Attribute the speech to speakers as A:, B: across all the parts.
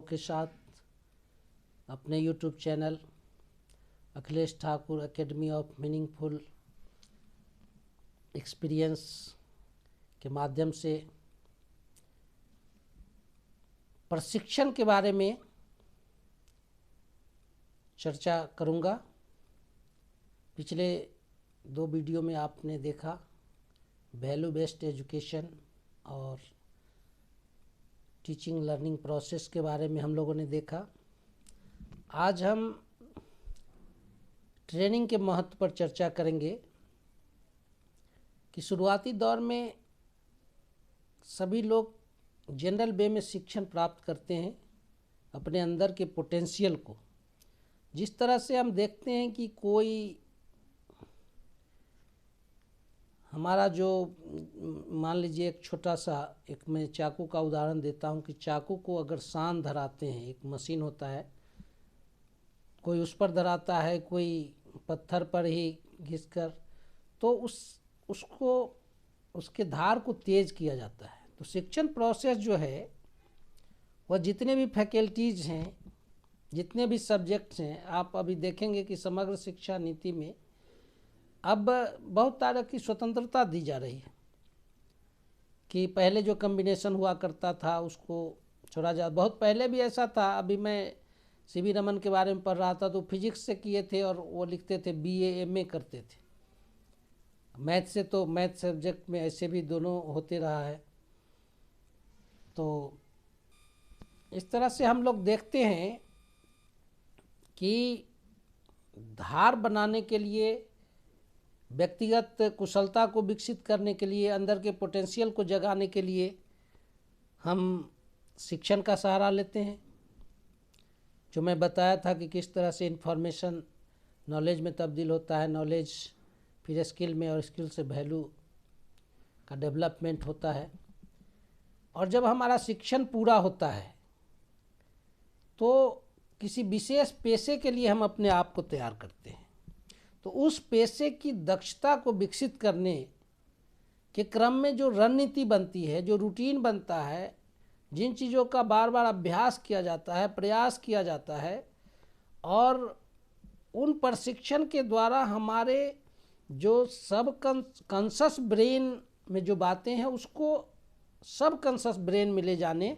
A: के साथ अपने YouTube channel Akhilesh Thakur academy of meaningful experience के माध्यम से प्रशिक्षण के बारे में चर्चा करूंगा। पिछले 2 वीडियो में आपने देखा वैल्यू बेस्ड एजुकेशन और टीचिंग लर्निंग प्रोसेस के बारे में हम लोगों ने देखा। आज हम ट्रेनिंग के महत्व पर चर्चा करेंगे कि शुरुआती दौर में सभी लोग जनरल वे में शिक्षण प्राप्त करते हैं अपने अंदर के पोटेंशियल को। जिस तरह से हम देखते हैं कि कोई हमारा जो मान लीजिए एक छोटा सा मैं चाकू का उदाहरण देता हूं कि चाकू को अगर सान धराते हैं, एक मशीन होता है, कोई उस पर धराता है, कोई पत्थर पर ही घिसकर, तो उसको उसके धार को तेज किया जाता है। तो शिक्षण प्रोसेस जो है वह जितने भी फैकल्टीज़ हैं, जितने भी सब्जेक्ट्स हैं, आप अभी देखेंगे कि समग्र शिक्षा नीति में अब बहुत तरह की स्वतंत्रता दी जा रही है कि पहले जो कॉम्बिनेशन हुआ करता था उसको छोड़ा जा। बहुत पहले भी ऐसा था। अभी मैं सीवी रमन के बारे में पढ़ रहा था तो फिजिक्स से किए थे और वो लिखते थे BA MA करते थे। मैथ से तो मैथ सब्जेक्ट में ऐसे भी दोनों होते रहा है। तो इस तरह से हम लोग देखते हैं कि धार बनाने के लिए, व्यक्तिगत कुशलता को विकसित करने के लिए, अंदर के पोटेंशियल को जगाने के लिए हम शिक्षण का सहारा लेते हैं। जो मैं बताया था कि किस तरह से इन्फॉर्मेशन नॉलेज में तब्दील होता है, नॉलेज फिर स्किल में, और स्किल से वैल्यू का डेवलपमेंट होता है। और जब हमारा शिक्षण पूरा होता है तो किसी विशेष पेशे के लिए हम अपने आप को तैयार करते हैं। तो उस पेशे की दक्षता को विकसित करने के क्रम में जो रणनीति बनती है, जो रूटीन बनता है, जिन चीज़ों का बार बार अभ्यास किया जाता है, प्रयास किया जाता है, और उन प्रशिक्षण के द्वारा हमारे जो सब कॉन्शस ब्रेन में जो बातें हैं उसको सब कॉन्शस ब्रेन में ले जाने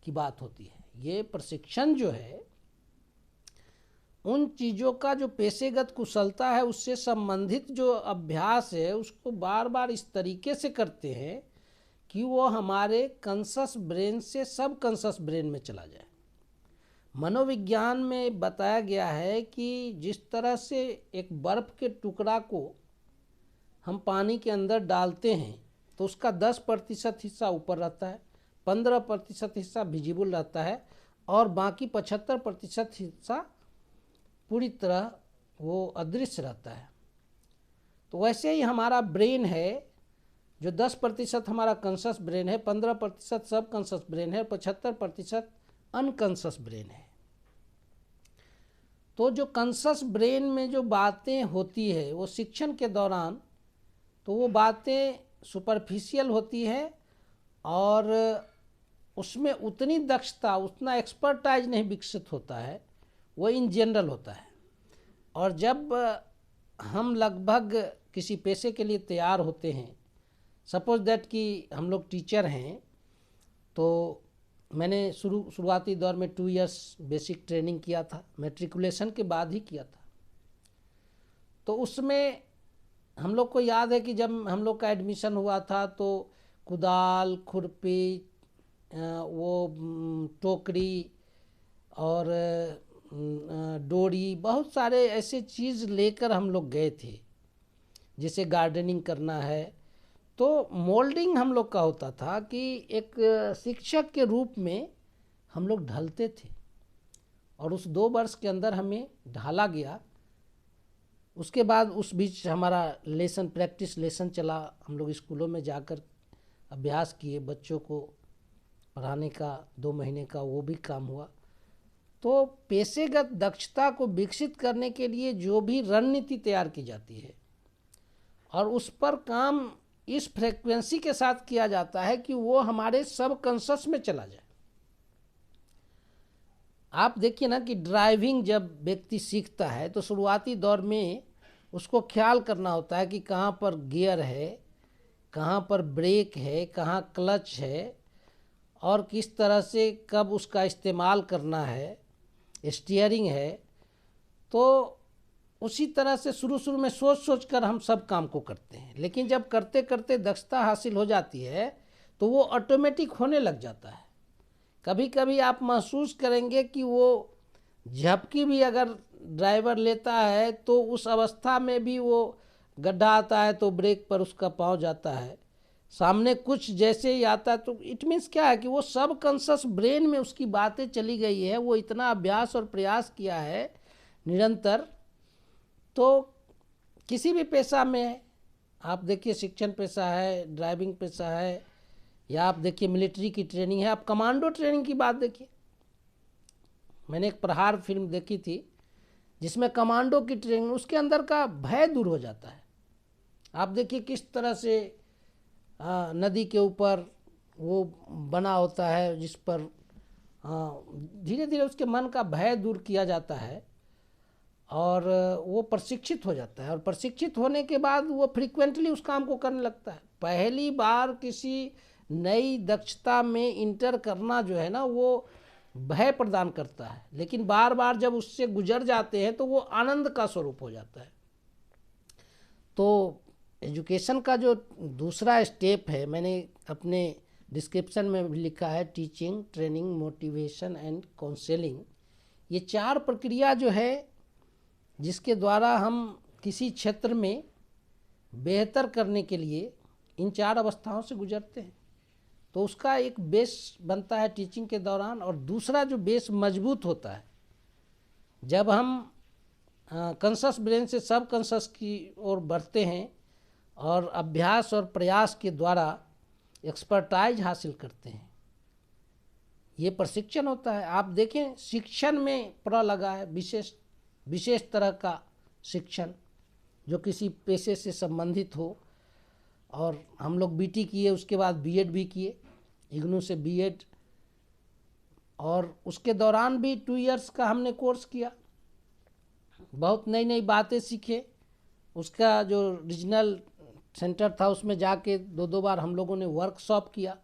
A: की बात होती है। ये प्रशिक्षण जो है उन चीज़ों का जो पेशेगत कुशलता है उससे संबंधित जो अभ्यास है उसको बार बार इस तरीके से करते हैं कि वो हमारे कॉन्शस ब्रेन से सब कॉन्शस ब्रेन में चला जाए। मनोविज्ञान में बताया गया है कि जिस तरह से एक बर्फ़ के टुकड़ा को हम पानी के अंदर डालते हैं तो उसका 10% हिस्सा ऊपर रहता है, 15% हिस्सा विजिबल रहता है, और बाकी 75% हिस्सा पूरी तरह वो अदृश्य रहता है। तो वैसे ही हमारा ब्रेन है, जो 10% हमारा कॉन्शस ब्रेन है, 15% सब कॉन्शस ब्रेन है, 75% अनकॉन्शस ब्रेन है। तो जो कॉन्शस ब्रेन में जो बातें होती है वो शिक्षण के दौरान, तो वो बातें सुपरफिशियल होती है और उसमें उतनी दक्षता, उतना एक्सपर्टाइज नहीं विकसित होता है, वो इन जनरल होता है। और जब हम लगभग किसी पेशे के लिए तैयार होते हैं, सपोज दैट कि हम लोग टीचर हैं, तो मैंने शुरुआती दौर में 2 इयर्स बेसिक ट्रेनिंग किया था, मैट्रिकुलेशन के बाद ही किया था। तो उसमें हम लोग को याद है कि जब हम लोग का एडमिशन हुआ था तो कुदाल, खुरपी, वो टोकरी और डोरी, बहुत सारे ऐसे चीज़ लेकर हम लोग गए थे। जैसे गार्डनिंग करना है तो मोल्डिंग हम लोग का होता था कि एक शिक्षक के रूप में हम लोग ढलते थे, और उस 2 वर्ष के अंदर हमें ढाला गया। उसके बाद उस बीच हमारा लेसन, प्रैक्टिस लेसन चला। हम लोग स्कूलों में जाकर अभ्यास किए, बच्चों को पढ़ाने का 2 महीने का वो भी काम हुआ। तो पेशेगत दक्षता को विकसित करने के लिए जो भी रणनीति तैयार की जाती है और उस पर काम इस फ्रेक्वेंसी के साथ किया जाता है कि वो हमारे सब कॉन्शस में चला जाए। आप देखिए ना कि ड्राइविंग जब व्यक्ति सीखता है तो शुरुआती दौर में उसको ख्याल करना होता है कि कहाँ पर गियर है, कहाँ पर ब्रेक है, कहाँ क्लच है और किस तरह से कब उसका इस्तेमाल करना है, स्टीयरिंग है। तो उसी तरह से शुरू शुरू में सोच सोच कर हम सब काम को करते हैं, लेकिन जब करते करते दक्षता हासिल हो जाती है तो वो ऑटोमेटिक होने लग जाता है। कभी कभी आप महसूस करेंगे कि वो झपकी भी अगर ड्राइवर लेता है तो उस अवस्था में भी वो गड्ढा आता है तो ब्रेक पर उसका पाँव जाता है, सामने कुछ जैसे ही आता है तो इट मीन्स क्या है कि वो सब कॉन्शस ब्रेन में उसकी बातें चली गई है, वो इतना अभ्यास और प्रयास किया है निरंतर। तो किसी भी पेशा में आप देखिए, शिक्षण पेशा है, ड्राइविंग पेशा है, या आप देखिए मिलिट्री की ट्रेनिंग है, आप कमांडो ट्रेनिंग की बात देखिए। मैंने एक प्रहार फिल्म देखी थी जिसमें कमांडो की ट्रेनिंग, उसके अंदर का भय दूर हो जाता है। आप देखिए किस तरह से नदी के ऊपर वो बना होता है जिस पर धीरे धीरे उसके मन का भय दूर किया जाता है और वो प्रशिक्षित हो जाता है, और प्रशिक्षित होने के बाद वो फ्रीक्वेंटली उस काम को करने लगता है। पहली बार किसी नई दक्षता में इंटर करना जो है ना, वो भय प्रदान करता है, लेकिन बार बार जब उससे गुजर जाते हैं तो वो आनंद का स्वरूप हो जाता है। तो एजुकेशन का जो दूसरा स्टेप है, मैंने अपने डिस्क्रिप्शन में भी लिखा है, teaching, training, motivation and counselling. ये 4 प्रक्रिया जो है जिसके द्वारा हम किसी क्षेत्र में बेहतर करने के लिए इन 4 अवस्थाओं से गुजरते हैं। तो उसका एक बेस बनता है टीचिंग के दौरान, और दूसरा जो बेस मजबूत होता है जब हम कॉन्शस ब्रेन से सब कॉन्शस की ओर बढ़ते हैं और अभ्यास और प्रयास के द्वारा एक्सपर्टाइज हासिल करते हैं। ये प्रशिक्षण होता है। आप देखें शिक्षण में प्र लगा है, विशेष तरह का शिक्षण जो किसी पेशे से संबंधित हो। और हम लोग बीटी किए, उसके बाद बीएड भी किए, इग्नू से बीएड, और उसके दौरान भी 2 इयर्स का हमने कोर्स किया, बहुत नई नई बातें सीखे। उसका जो रीजनल सेंटर था उसमें जाके 2 बार हम लोगों ने वर्कशॉप किया।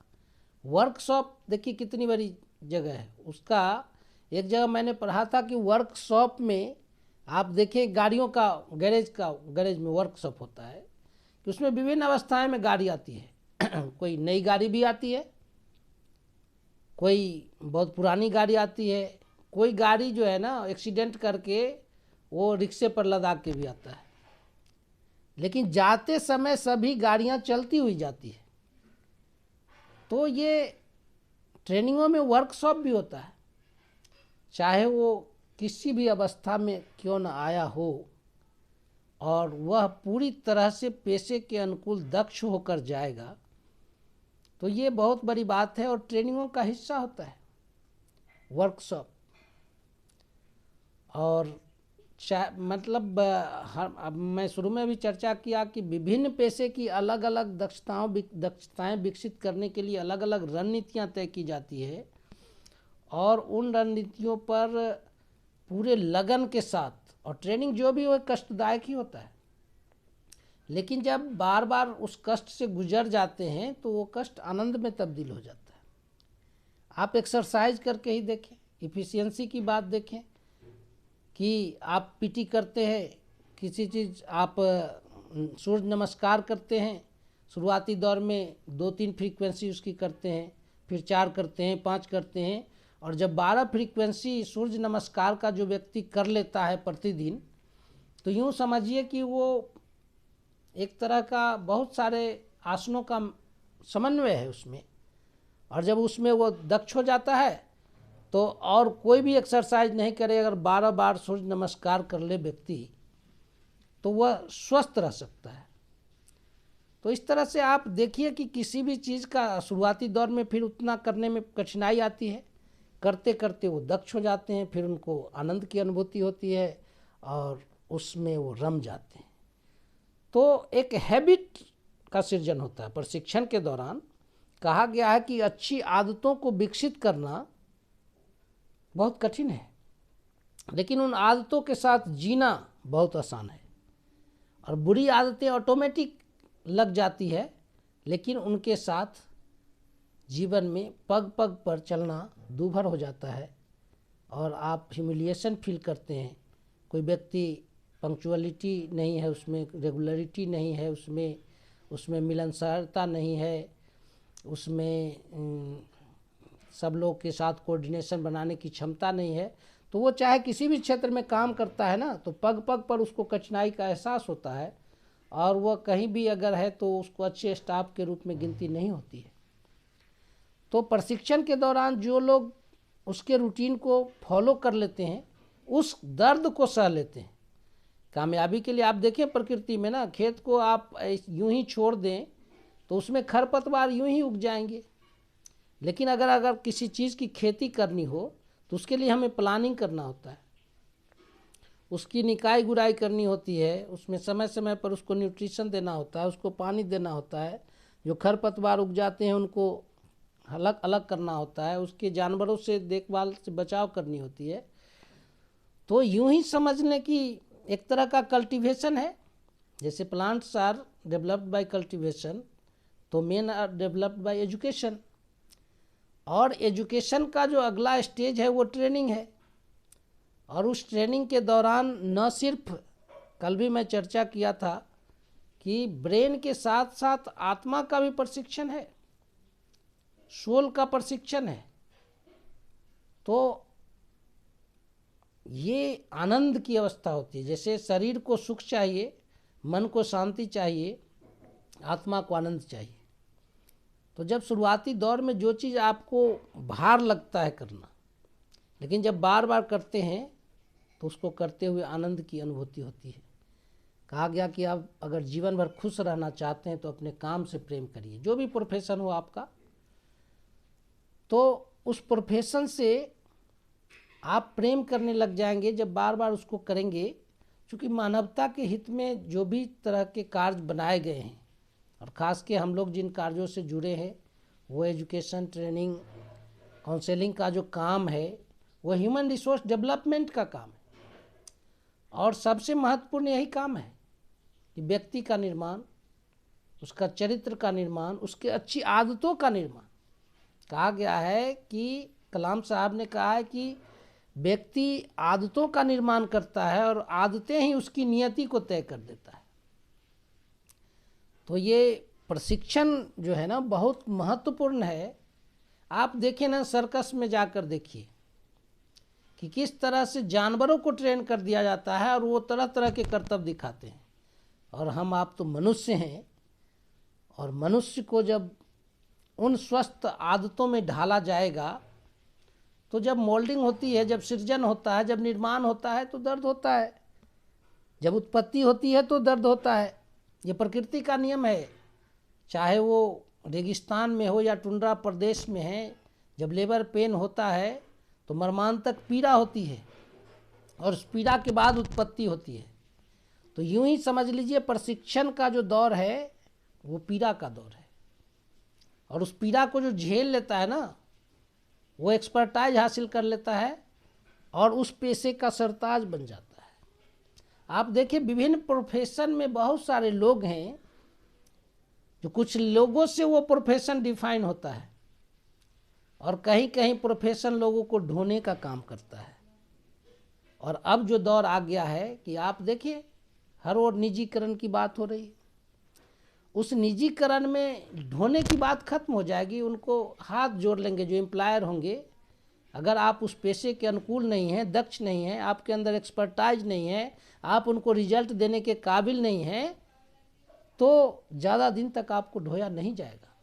A: वर्कशॉप देखिए कितनी बड़ी जगह है उसका। एक जगह मैंने पढ़ा था कि वर्कशॉप में आप देखिए गाड़ियों का गैरेज में वर्कशॉप होता है कि उसमें विभिन्न अवस्थाएं में गाड़ी आती है कोई नई गाड़ी भी आती है, कोई बहुत पुरानी गाड़ी आती है, कोई गाड़ी जो है ना एक्सीडेंट करके वो रिक्शे पर लदा के भी आता है, लेकिन जाते समय सभी गाड़ियां चलती हुई जाती है। तो ये ट्रेनिंगों में वर्कशॉप भी होता है, चाहे वो किसी भी अवस्था में क्यों न आया हो, और वह पूरी तरह से पेशे के अनुकूल दक्ष होकर जाएगा। तो ये बहुत बड़ी बात है और ट्रेनिंगों का हिस्सा होता है वर्कशॉप। और मतलब अब मैं शुरू में भी चर्चा किया कि विभिन्न पेशे की अलग अलग दक्षताएं विकसित करने के लिए अलग अलग रणनीतियां तय की जाती है, और उन रणनीतियों पर पूरे लगन के साथ, और ट्रेनिंग जो भी हो कष्टदायक ही होता है, लेकिन जब बार बार उस कष्ट से गुजर जाते हैं तो वो कष्ट आनंद में तब्दील हो जाता है। आप एक्सरसाइज करके ही देखें, इफ़िशियंसी की बात देखें कि आप पीटी करते हैं, किसी चीज़ आप सूर्य नमस्कार करते हैं, शुरुआती दौर में 2-3 फ्रीक्वेंसी उसकी करते हैं, फिर 4 करते हैं, 5 करते हैं, और जब 12 फ्रीक्वेंसी सूर्य नमस्कार का जो व्यक्ति कर लेता है प्रतिदिन, तो यूँ समझिए कि वो एक तरह का बहुत सारे आसनों का समन्वय है उसमें, और जब उसमें वो दक्ष हो जाता है तो और कोई भी एक्सरसाइज नहीं करे, अगर 12 बार सूर्य नमस्कार कर ले व्यक्ति तो वह स्वस्थ रह सकता है। तो इस तरह से आप देखिए कि किसी भी चीज़ का शुरुआती दौर में फिर उतना करने में कठिनाई आती है, करते करते वो दक्ष हो जाते हैं, फिर उनको आनंद की अनुभूति होती है और उसमें वो रम जाते हैं। तो एक हैबिट का सृजन होता है प्रशिक्षण के दौरान। कहा गया है कि अच्छी आदतों को विकसित करना बहुत कठिन है, लेकिन उन आदतों के साथ जीना बहुत आसान है। और बुरी आदतें ऑटोमेटिक लग जाती है, लेकिन उनके साथ जीवन में पग पग पर चलना दूभर हो जाता है और आप ह्यूमिलिएशन फील करते हैं। कोई व्यक्ति पंक्चुअलिटी नहीं है, उसमें रेगुलरिटी नहीं है, उसमें मिलनसारता नहीं है, उसमें सब लोग के साथ कोऑर्डिनेशन बनाने की क्षमता नहीं है, तो वो चाहे किसी भी क्षेत्र में काम करता है ना, तो पग पग पर उसको कठिनाई का एहसास होता है और वह कहीं भी अगर है तो उसको अच्छे स्टाफ के रूप में गिनती नहीं होती है। तो प्रशिक्षण के दौरान जो लोग उसके रूटीन को फॉलो कर लेते हैं, उस दर्द को सह लेते हैं। कामयाबी के लिए आप देखें प्रकृति में ना, खेत को आप यूं ही छोड़ दें तो उसमें खरपतवार यूं ही उग जाएंगे, लेकिन अगर किसी चीज़ की खेती करनी हो तो उसके लिए हमें प्लानिंग करना होता है, उसकी निकाई गुड़ाई करनी होती है, उसमें समय समय पर उसको न्यूट्रिशन देना होता है, उसको पानी देना होता है, जो खरपतवार उग जाते हैं उनको अलग अलग करना होता है, उसके जानवरों से देखभाल से बचाव करनी होती है। तो यूं ही समझने की एक तरह का कल्टीवेशन है। जैसे plants are developed by cultivation, तो men are developed by education. और एजुकेशन का जो अगला स्टेज है वो ट्रेनिंग है। और उस ट्रेनिंग के दौरान न सिर्फ, कल भी मैं चर्चा किया था कि ब्रेन के साथ साथ आत्मा का भी प्रशिक्षण है, सोल का प्रशिक्षण है। तो ये आनंद की अवस्था होती है। जैसे शरीर को सुख चाहिए, मन को शांति चाहिए, आत्मा को आनंद चाहिए। तो जब शुरुआती दौर में जो चीज़ आपको भार लगता है करना, लेकिन जब बार बार करते हैं तो उसको करते हुए आनंद की अनुभूति होती है। कहा गया कि आप अगर जीवन भर खुश रहना चाहते हैं तो अपने काम से प्रेम करिए, जो भी प्रोफेशन हो आपका। तो उस प्रोफेशन से आप प्रेम करने लग जाएंगे जब बार बार उसको करेंगे, क्योंकि मानवता के हित में जो भी तरह के कार्य बनाए गए हैं, और ख़ास के हम लोग जिन कार्यों से जुड़े हैं, वो एजुकेशन, ट्रेनिंग, काउंसलिंग का जो काम है, वो ह्यूमन रिसोर्स डेवलपमेंट का काम है। और सबसे महत्वपूर्ण यही काम है कि व्यक्ति का निर्माण, उसका चरित्र का निर्माण, उसके अच्छी आदतों का निर्माण। कहा गया है कि कलाम साहब ने कहा है कि व्यक्ति आदतों का निर्माण करता है और आदतें ही उसकी नियति को तय कर देता है। तो ये प्रशिक्षण जो है ना बहुत महत्वपूर्ण है। आप देखें ना, सर्कस में जाकर देखिए कि किस तरह से जानवरों को ट्रेन कर दिया जाता है और वो तरह तरह के करतब दिखाते हैं। और हम आप तो मनुष्य हैं, और मनुष्य को जब उन स्वस्थ आदतों में ढाला जाएगा तो जब मोल्डिंग होती है, जब सृजन होता है, जब निर्माण होता है तो दर्द होता है, जब उत्पत्ति होती है तो दर्द होता है। ये प्रकृति का नियम है, चाहे वो रेगिस्तान में हो या टुंड्रा प्रदेश में है। जब लेबर पेन होता है तो मर्मांतक पीड़ा होती है, और उस पीड़ा के बाद उत्पत्ति होती है। तो यूं ही समझ लीजिए प्रशिक्षण का जो दौर है वो पीड़ा का दौर है। और उस पीड़ा को जो झेल लेता है ना, वो एक्सपर्टाइज हासिल कर लेता है और उस पेशे का सरताज बन जाता है। आप देखिए विभिन्न प्रोफेशन में बहुत सारे लोग हैं, जो कुछ लोगों से वो प्रोफेशन डिफाइन होता है, और कहीं कहीं प्रोफेशन लोगों को ढोने का काम करता है। और अब जो दौर आ गया है कि आप देखिए हर ओर निजीकरण की बात हो रही है। उस निजीकरण में ढोने की बात खत्म हो जाएगी। उनको हाथ जोड़ लेंगे जो एम्प्लॉयर होंगे। अगर आप उस पेशे के अनुकूल नहीं हैं, दक्ष नहीं हैं, आपके अंदर एक्सपर्टाइज नहीं है, आप उनको रिजल्ट देने के काबिल नहीं हैं, तो ज़्यादा दिन तक आपको ढोया नहीं जाएगा।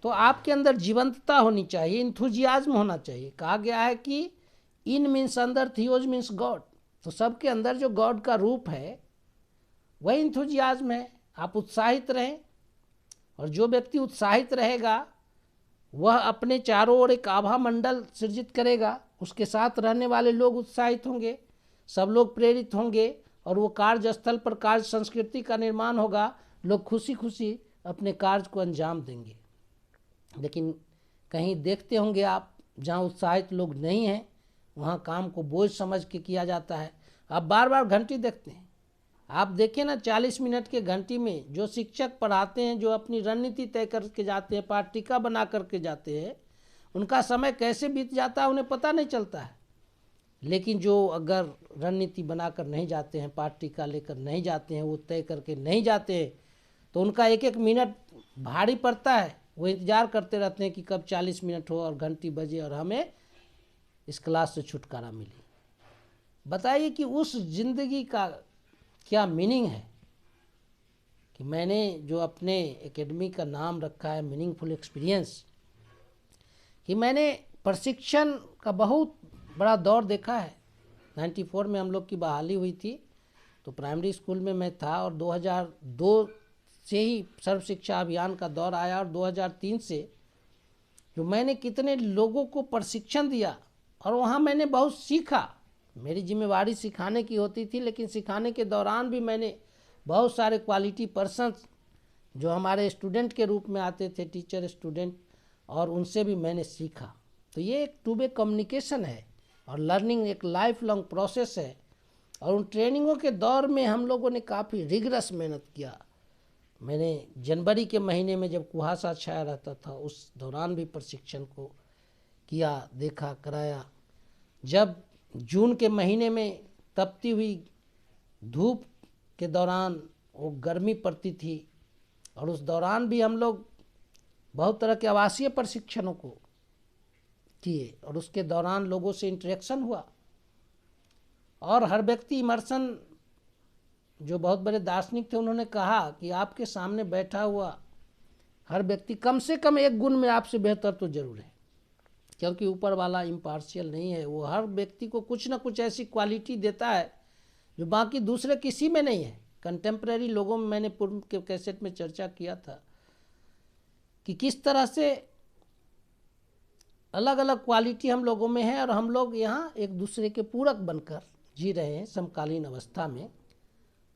A: तो आपके अंदर जीवंतता होनी चाहिए, इंथुजियाज्म होना चाहिए। कहा गया है कि इन मीन्स अंदर, थियोज मीन्स गॉड। तो सबके अंदर जो गॉड का रूप है वही इंथुजियाज्म है। आप उत्साहित रहें, और जो व्यक्ति उत्साहित रहेगा वह अपने चारों ओर एक आभा मंडल सृजित करेगा। उसके साथ रहने वाले लोग उत्साहित होंगे, सब लोग प्रेरित होंगे, और वो कार्यस्थल पर कार्य संस्कृति का निर्माण होगा। लोग खुशी खुशी अपने कार्य को अंजाम देंगे। लेकिन कहीं देखते होंगे आप जहाँ उत्साहित लोग नहीं हैं वहाँ काम को बोझ समझ के किया जाता है। आप बार बार घंटी देखते हैं, आप देखें ना 40 मिनट के घंटी में जो शिक्षक पढ़ाते हैं, जो अपनी रणनीति तय करके जाते हैं, पाठ्यिका बना करके जाते हैं, उनका समय कैसे बीत जाता है उन्हें पता नहीं चलता है। लेकिन जो अगर रणनीति बनाकर नहीं जाते हैं, पाठ्यिका लेकर नहीं जाते हैं, वो तय करके नहीं जाते हैं, तो उनका एक एक मिनट भारी पड़ता है। वो इंतज़ार करते रहते हैं कि कब 40 मिनट हो और घंटी बजे और हमें इस क्लास से छुटकारा मिले। बताइए कि उस ज़िंदगी का क्या मीनिंग है कि मैंने जो अपने एकेडमी का नाम रखा है मीनिंगफुल एक्सपीरियंस, कि मैंने प्रशिक्षण का बहुत बड़ा दौर देखा है। 94 में हम लोग की बहाली हुई थी, तो प्राइमरी स्कूल में मैं था और 2002 से ही सर्व शिक्षा अभियान का दौर आया और 2003 से जो मैंने कितने लोगों को प्रशिक्षण दिया और वहाँ मैंने बहुत सीखा। मेरी जिम्मेवारी सिखाने की होती थी, लेकिन सिखाने के दौरान भी मैंने बहुत सारे क्वालिटी पर्सन्स जो हमारे स्टूडेंट के रूप में आते थे, टीचर स्टूडेंट, और उनसे भी मैंने सीखा। तो ये एक टू वे कम्युनिकेशन है और लर्निंग एक लाइफ लॉन्ग प्रोसेस है। और उन ट्रेनिंगों के दौर में हम लोगों ने काफ़ी रिगरस मेहनत किया। मैंने जनवरी के महीने में जब कुहासा छाया रहता था उस दौरान भी प्रशिक्षण को किया, देखा, कराया। जब जून के महीने में तपती हुई धूप के दौरान वो गर्मी पड़ती थी और उस दौरान भी हम लोग बहुत तरह के आवासीय प्रशिक्षणों को किए और उसके दौरान लोगों से इंटरेक्शन हुआ। और हर व्यक्ति इमर्शन, जो बहुत बड़े दार्शनिक थे, उन्होंने कहा कि आपके सामने बैठा हुआ हर व्यक्ति कम से कम एक गुण में आपसे बेहतर तो जरूर है, क्योंकि ऊपर वाला इम्पार्शियल नहीं है। वो हर व्यक्ति को कुछ ना कुछ ऐसी क्वालिटी देता है जो बाकी दूसरे किसी में नहीं है। कंटेम्प्रेरी लोगों में मैंने पूर्व के कैसेट में चर्चा किया था कि किस तरह से अलग अलग क्वालिटी हम लोगों में है और हम लोग यहाँ एक दूसरे के पूरक बनकर जी रहे हैं समकालीन अवस्था में।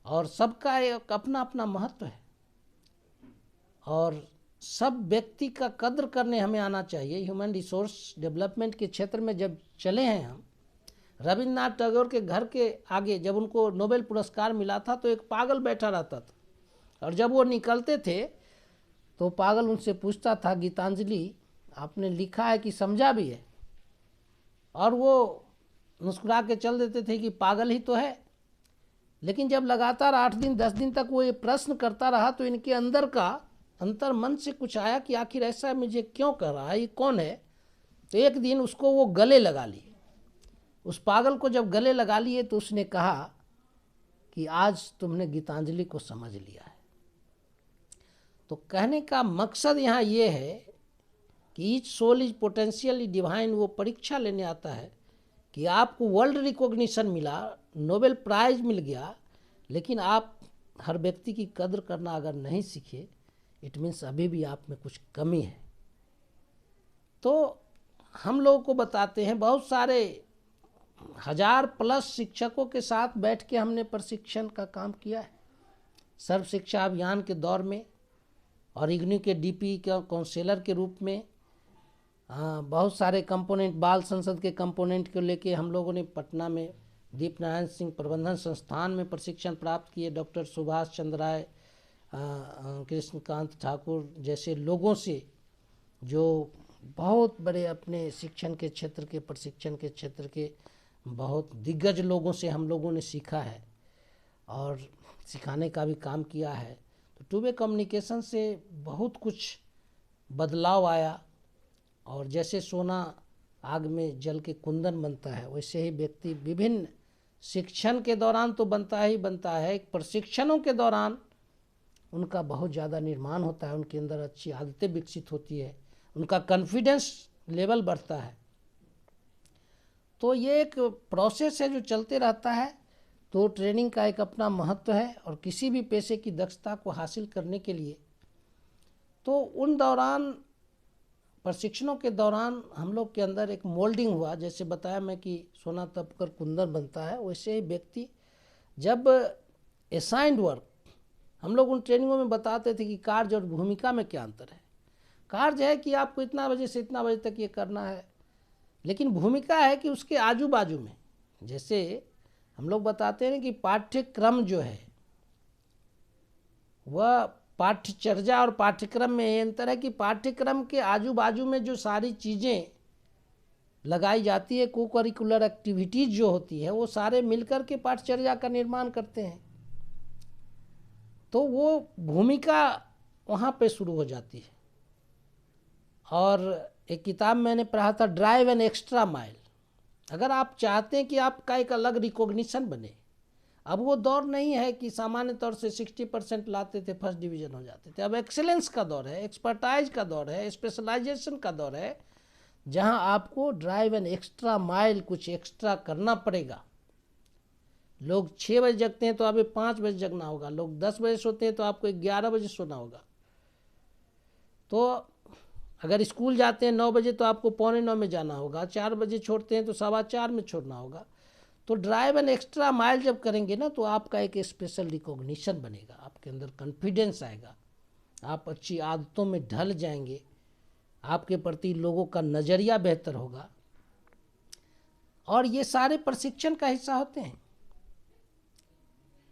A: और सबका एक अपना अपना महत्व है और सब व्यक्ति का कद्र करने हमें आना चाहिए। ह्यूमन रिसोर्स डेवलपमेंट के क्षेत्र में जब चले हैं हम, रविन्द्रनाथ टैगोर के घर के आगे जब उनको नोबेल पुरस्कार मिला था तो एक पागल बैठा रहता था और जब वो निकलते थे तो पागल उनसे पूछता था, गीतांजलि आपने लिखा है कि समझा भी है? और वो मुस्कुरा के चल देते थे कि पागल ही तो है। लेकिन जब लगातार 8 दिन 10 दिन तक वो ये प्रश्न करता रहा तो इनके अंदर का अंतर मन से कुछ आया कि आखिर ऐसा मुझे क्यों कर रहा है, ये कौन है। तो एक दिन उसको वो गले लगा लिए। उस पागल को जब गले लगा लिए तो उसने कहा कि आज तुमने गीतांजलि को समझ लिया है। तो कहने का मकसद यहाँ ये है कि each soul is potentially divine. वो परीक्षा लेने आता है कि आपको वर्ल्ड रिकॉग्निशन मिला, नोबेल प्राइज मिल गया, लेकिन आप हर व्यक्ति की कद्र करना अगर नहीं सीखे, इट मीन्स अभी भी आप में कुछ कमी है। तो हम लोगों को बताते हैं, बहुत सारे 1000+ शिक्षकों के साथ बैठ के हमने प्रशिक्षण का काम किया है सर्व शिक्षा अभियान के दौर में और इग्नू के डीपी का काउंसलर के रूप में। बहुत सारे कंपोनेंट, बाल संसद के कंपोनेंट को लेके हम लोगों ने पटना में दीप नारायण सिंह प्रबंधन संस्थान में प्रशिक्षण प्राप्त किए। डॉक्टर सुभाष चंद्र राय, कृष्णकांत ठाकुर जैसे लोगों से, जो बहुत बड़े अपने शिक्षण के क्षेत्र के, प्रशिक्षण के क्षेत्र के बहुत दिग्गज लोगों से हम लोगों ने सीखा है और सिखाने का भी काम किया है। तो टू वे कम्युनिकेशन से बहुत कुछ बदलाव आया। और जैसे सोना आग में जल के कुंदन बनता है, वैसे ही व्यक्ति विभिन्न शिक्षण के दौरान तो बनता ही बनता है, प्रशिक्षणों के दौरान उनका बहुत ज़्यादा निर्माण होता है, उनके अंदर अच्छी आदतें विकसित होती है, उनका कॉन्फिडेंस लेवल बढ़ता है। तो ये एक प्रोसेस है जो चलते रहता है। तो ट्रेनिंग का एक अपना महत्व है और किसी भी पेशे की दक्षता को हासिल करने के लिए तो उन दौरान, प्रशिक्षणों के दौरान हम लोग के अंदर एक मोल्डिंग हुआ। जैसे बताया मैं कि सोना तप कर कुंदन बनता है, वैसे ही व्यक्ति जब असाइंड वर्क, हम लोग उन ट्रेनिंगों में बताते थे कि कार्य और भूमिका में क्या अंतर है। कार्य है कि आपको इतना बजे से इतना बजे तक ये करना है, लेकिन भूमिका है कि उसके आजू बाजू में, जैसे हम लोग बताते हैं कि पाठ्यक्रम जो है वह पाठ्यचर्या और पाठ्यक्रम में ये अंतर है कि पाठ्यक्रम के आजू बाजू में जो सारी चीज़ें लगाई जाती है, को करिकुलर एक्टिविटीज़ जो होती है, वो सारे मिलकर के पाठ्यचर्या का निर्माण करते हैं। तो वो भूमिका वहाँ पे शुरू हो जाती है। और एक किताब मैंने पढ़ा था, ड्राइव एन एक्स्ट्रा माइल। अगर आप चाहते हैं कि आपका एक अलग रिकॉग्निशन बने, अब वो दौर नहीं है कि सामान्य तौर से 60% लाते थे फर्स्ट डिवीज़न हो जाते थे। अब एक्सेलेंस का दौर है, एक्सपर्टाइज का दौर है, स्पेशलाइजेशन का दौर है, जहां आपको ड्राइव एन एक्स्ट्रा माइल, कुछ एक्स्ट्रा करना पड़ेगा। लोग 6 बजे जगते हैं तो आपको 5 बजे जगना होगा, लोग 10 बजे सोते हैं तो आपको 11 बजे सोना होगा। तो अगर स्कूल जाते हैं 9 बजे तो आपको 8:45 में जाना होगा, 4 बजे छोड़ते हैं तो 4:15 में छोड़ना होगा। तो ड्राइव एन एक्स्ट्रा माइल जब करेंगे ना, तो आपका एक स्पेशल रिकॉग्निशन बनेगा, आपके अंदर कॉन्फिडेंस आएगा, आप अच्छी आदतों में ढल जाएंगे, आपके प्रति लोगों का नज़रिया बेहतर होगा। और ये सारे प्रशिक्षण का हिस्सा होते हैं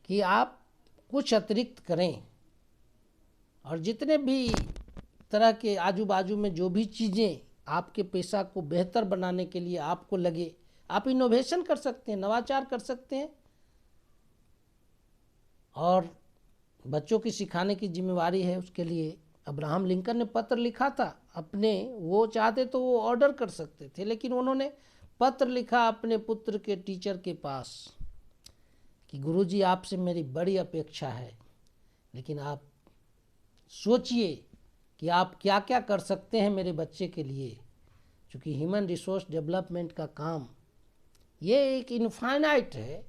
A: कि आप कुछ अतिरिक्त करें, और जितने भी तरह के आजू बाजू में जो भी चीज़ें आपके पेशा को बेहतर बनाने के लिए आपको लगे, आप इनोवेशन कर सकते हैं, नवाचार कर सकते हैं। और बच्चों की सिखाने की जिम्मेवारी है, उसके लिए अब्राहम लिंकन ने पत्र लिखा था अपने, वो चाहते तो वो ऑर्डर कर सकते थे, लेकिन उन्होंने पत्र लिखा अपने पुत्र के टीचर के पास कि गुरुजी आपसे मेरी बड़ी अपेक्षा है, लेकिन आप सोचिए कि आप क्या क्या कर सकते हैं मेरे बच्चे के लिए। क्योंकि ह्यूमन रिसोर्स डेवलपमेंट का काम ये एक इनफाइनाइट है,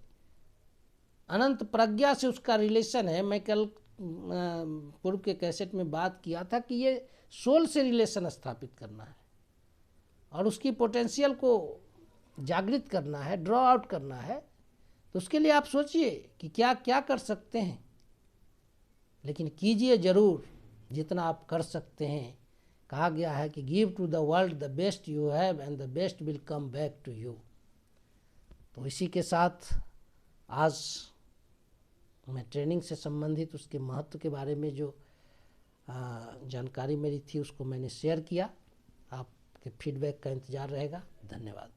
A: अनंत प्रज्ञा से उसका रिलेशन है। मैं कल पूर्व के कैसेट में बात किया था कि ये सोल से रिलेशन स्थापित करना है और उसकी पोटेंशियल को जागृत करना है, ड्रॉ आउट करना है। तो उसके लिए आप सोचिए कि क्या क्या कर सकते हैं, लेकिन कीजिए ज़रूर जितना आप कर सकते हैं। कहा गया है कि give to the world the best you have and the best will come back to you. तो इसी के साथ आज मैं ट्रेनिंग से संबंधित उसके महत्व के बारे में जो जानकारी मेरी थी उसको मैंने शेयर किया। आपके फीडबैक का इंतज़ार रहेगा। धन्यवाद।